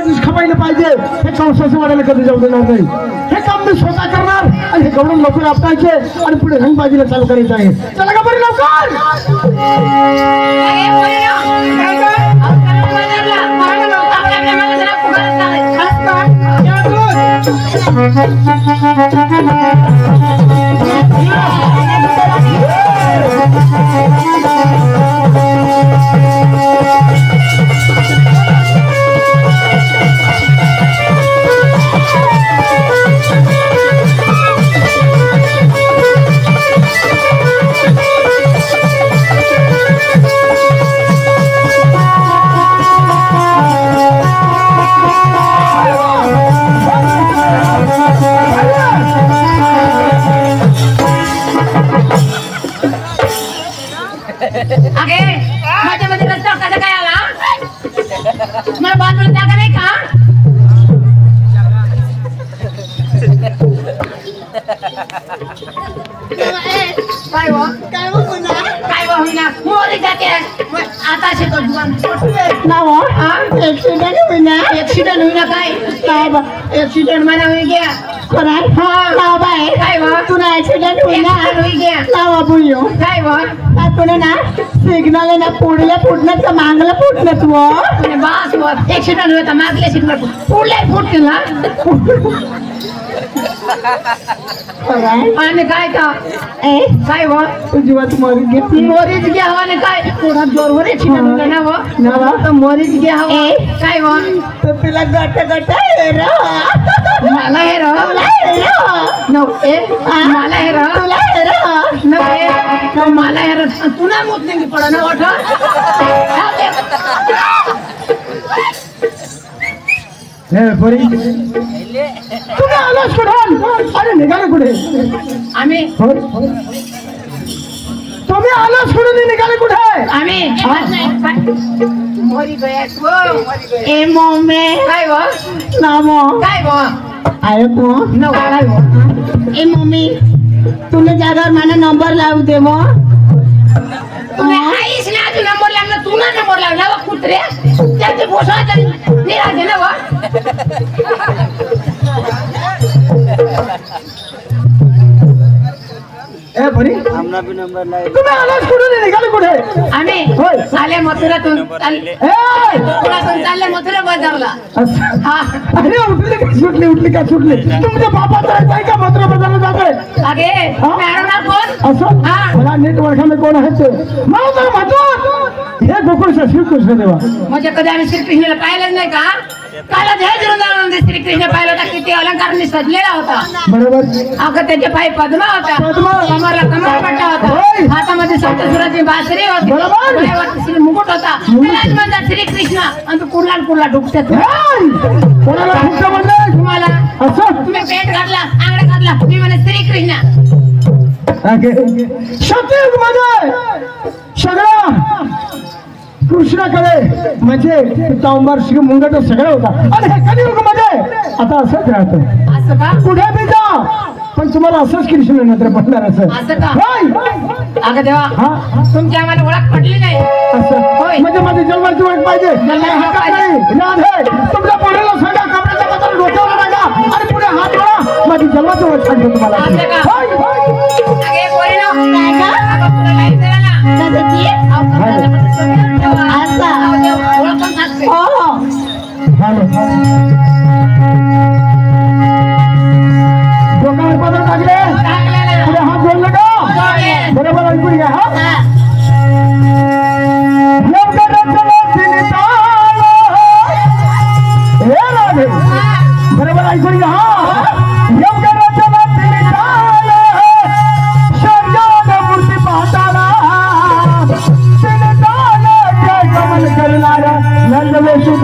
माणूस खपायला पाहिजे हे कंसाचं वाढायला कधी जाऊ देणार नाही हे काम मी स्वतः करणार आणि हे गवळण लवकर आपटायचे आणि पुढे रंगबाजीला चालू करायचं आहे चला का बरं लवकर एक्सीडेंट मना हो गया तुला एक्सीडेंट ना सिग्नल ना पुढल्या फुटण्यात का मागला फुटण्यात बस एक्सीडेंट होता मागल्या सिग्नल पुढल्या फुटतील ना आणि काय का काय जीवात मोरीच घ्या हवाने काय थोडा जोरवर एक्सीडेंट ना मोरीच घ्या हवा काय तिला गट गट मला हे मला हे तुला मोत नाही पडा ना वाट तुम्ही आलास कुठून अरे निघाले कुठे आम्ही तुम्ही आलास कुठून निघाले कुठे आम्ही मोरी ए मम्मी काय नामो काय आहे नो काय ए मम्मी तुला जागावर मला नंबर लावू दे मग आईस ना तू नंबर लागला तुला नंबर लागला कुत्रे त्याचे पोसायचं निराजे ना ए बरी आमना भी नंबर लाए तुम्ही आलास कुठून निघाले कुठे आम्ही चाले मथुरातून चालले मथुरा बाजारला अरे उठली का सुटली तुमच्या बापाचं आहे का मथुरा बाजारला जातोय अगे मॅडम कोण असं मला नीट ओळखायला कोण आहे ते मला हे गोकुळ श्रीकृष्ण देवा म्हणजे कधी आम्ही श्रीकृष्णाला पाहिलंच नाही का काला श्रीकृष्ण पाहिला होता किती अलंकारांनी सजलेला होता बरोबर अगं त्याचे पाय पद्मा होता कमरला कमर पट्टा होता हातामध्ये सप्तसुराची बासरी होती श्री मुकुट होता त्यालाच म्हणतात श्रीकृष्ण आणि तू कुर्ला ढुकतात कोणाला ढुकतं म्हणलं तुम्हाला असं तुम्ही पेट घातला आंगडा घातला मी म्हणे श्रीकृष्ण सतयुग मध्ये सगळं कृष्णाकडे म्हणजे तांबार श्री मुंगट सगळं होता आणि हे कलियुग मध्ये आता असंच राहतं असं का पुढे बी जा पण तुम्हाला असंच कृष्ण नंतर पडणार असं का अगं देवा तुमची आम्हाला ओळख पडली नाही असं म्हणजे माझी जन्माची ओळख पाहिजे तुमच्या पुढेला सांगा कपड्याच्या बद्दल डोक्यावर टाका आणि पुढे हात जोडा माझी जन्माची ओळख सांगतो तुम्हाला डोक्यावर पदर टाकले पुढे हात जोडले का बरोबर ऐकून घ्या बरोबर ऐकून घ्या मूर्ती पाहताना करणारा नंदवेशू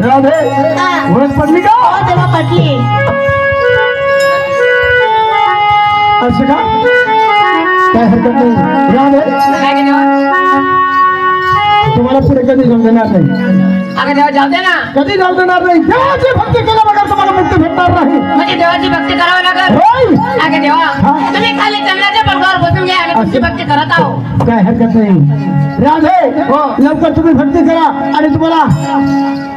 राधे ओळख पडली का तेव्हा पटली असं का काय हरकत नाही राधे काय के देवा तुम्हाला पुढे कधी जाऊ देणार नाही अगं देवा जाऊ दे ना कधी जाऊ देणार नाही देवाची भक्ती केल्या बघा तुम्हाला मुक्ती भेटणार नाही म्हणजे देवाची भक्ती करावं लागेल होय अगं देवा हा. तुम्ही खाली चंद्राच्या पडद्यावर बसून घ्या आणि तुमची भक्ती करत आहो काय हरकत नाही राधे हो. लवकर तुम्ही भक्ती करा आणि तुम्हाला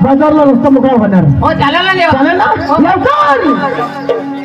बाजारला नुसतं मोकळा होणार हो चालेल ना देवा चालेल ना हो. लवकर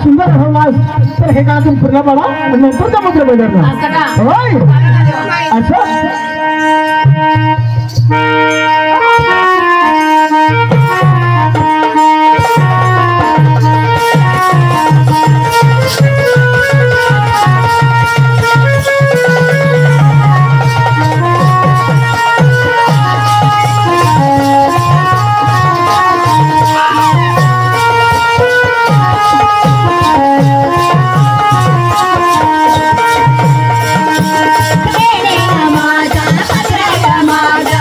सुंदर ठेवलास तर हे गाणं पूर्ण बघा आणि नंतर समुद्र बदलणार असं का होय चालेल ना देवा असं माझा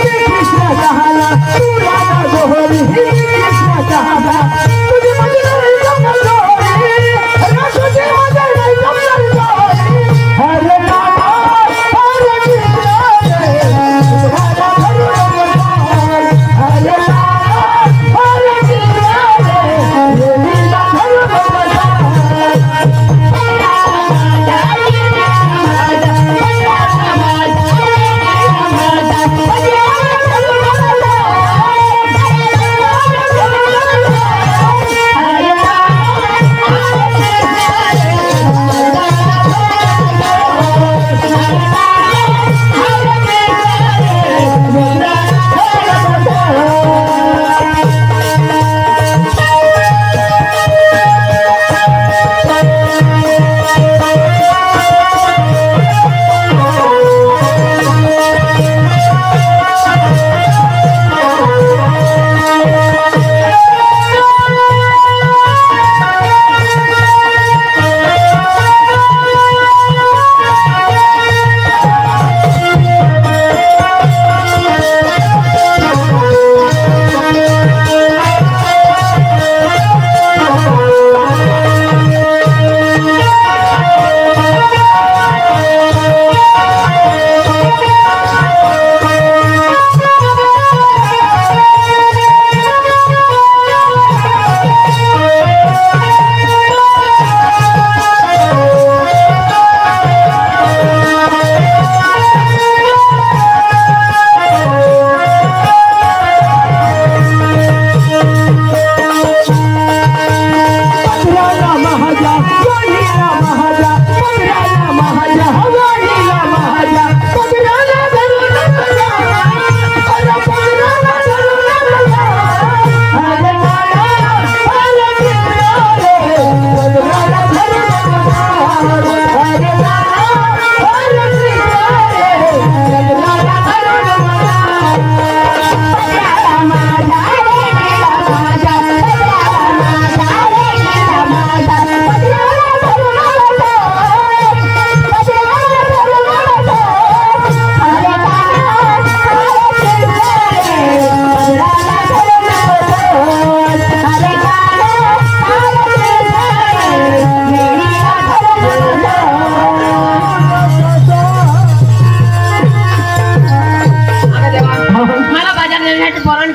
कृष्ण कहाला तुला जोहरी कृष्ण कहाला तुझी माझी नाही जमणार जोहरी तुझी माझी नाही जमणार जोहरी हरे रामा हरे कृष्ण राधा हरे रामा हरे कृष्ण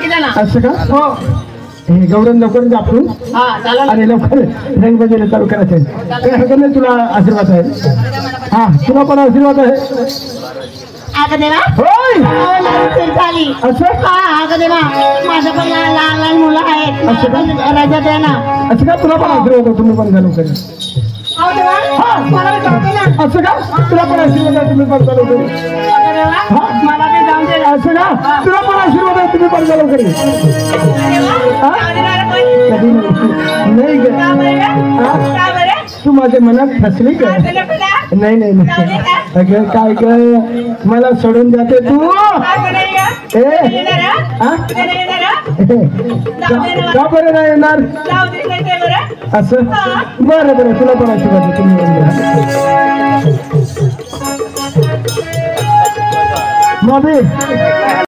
लीला असं का हो हे गौरव लवकर आपण आणि लवकर रंग बजायला चालू करायचं काही हरकत नाही तुला आशीर्वाद आहे हा तुला पण आशीर्वाद आहे होय असं माझं पण लहान लहान मुलं आहेत राजा द्या ना असं का तुला पण आशीर्वाद आहे तुम्ही पण चालू करा असं का तुला पण आशीर्वाद आहे तुम्ही पण चालू करा मला ते जाऊन दे असं का तुला पण आशीर्वाद आहे तुम्ही पण चालू करा कधी नाही ग तू माझ्या मनात फसली का नाही नाही नाही अगं काय ग मला सोडून जाते तू का बरं नाही येणार असं बरं बरं तुला पण आशीर्वाद तुम्ही मामी